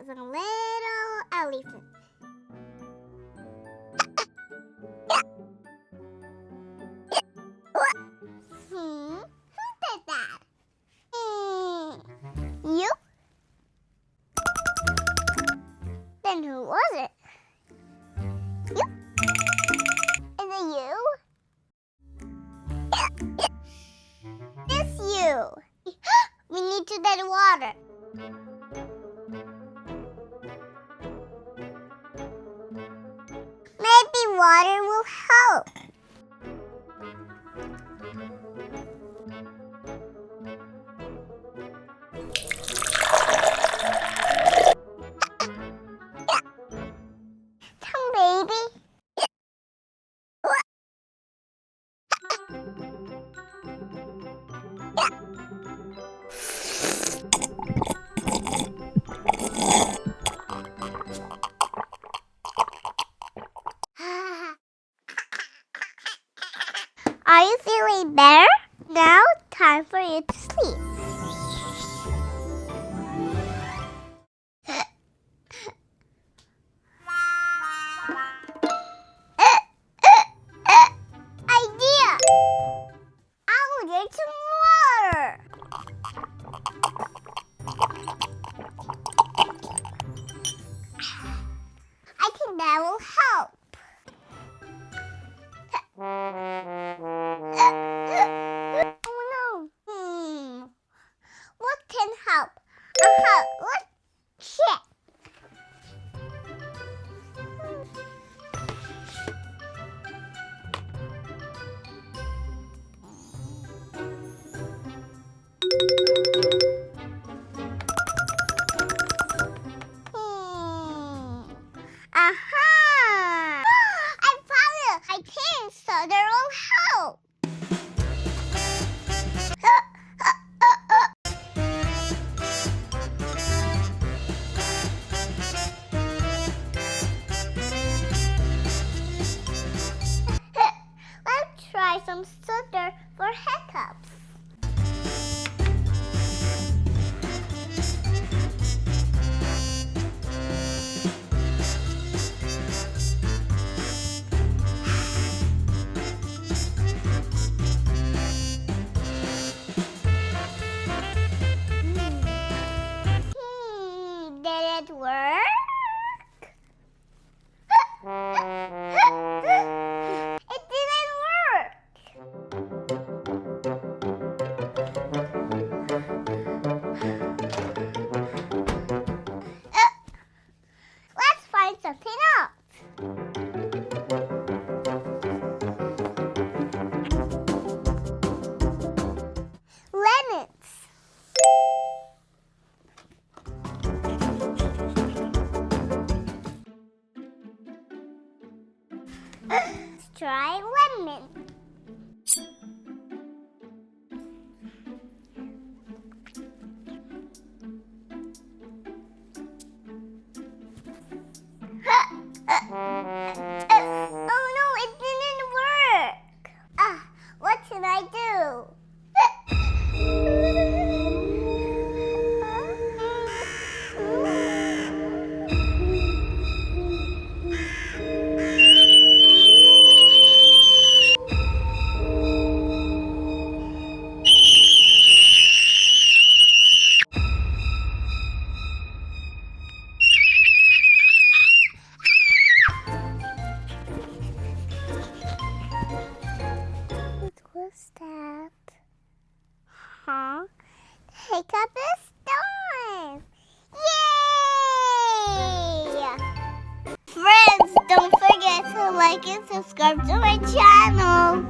was a little elephant. Who did that? You? Then who was it? You? Is it you? It's you. We need to get water. Maybe water will help. Come, baby. Are you feeling better? Now, time for you to sleep. Idea! I'll get some water. I think that will help. Oh no. What can help? Let's check. Aha! I found it. I think so. There will help. Let's try some sugar for hiccups. Did it work? It didn't work. Let's find something else. Lemons. Let's try lemon. Oh no, it didn't work. What should I do? That? Huh? Hiccup is done! Yay! Friends, don't forget to like and subscribe to my channel.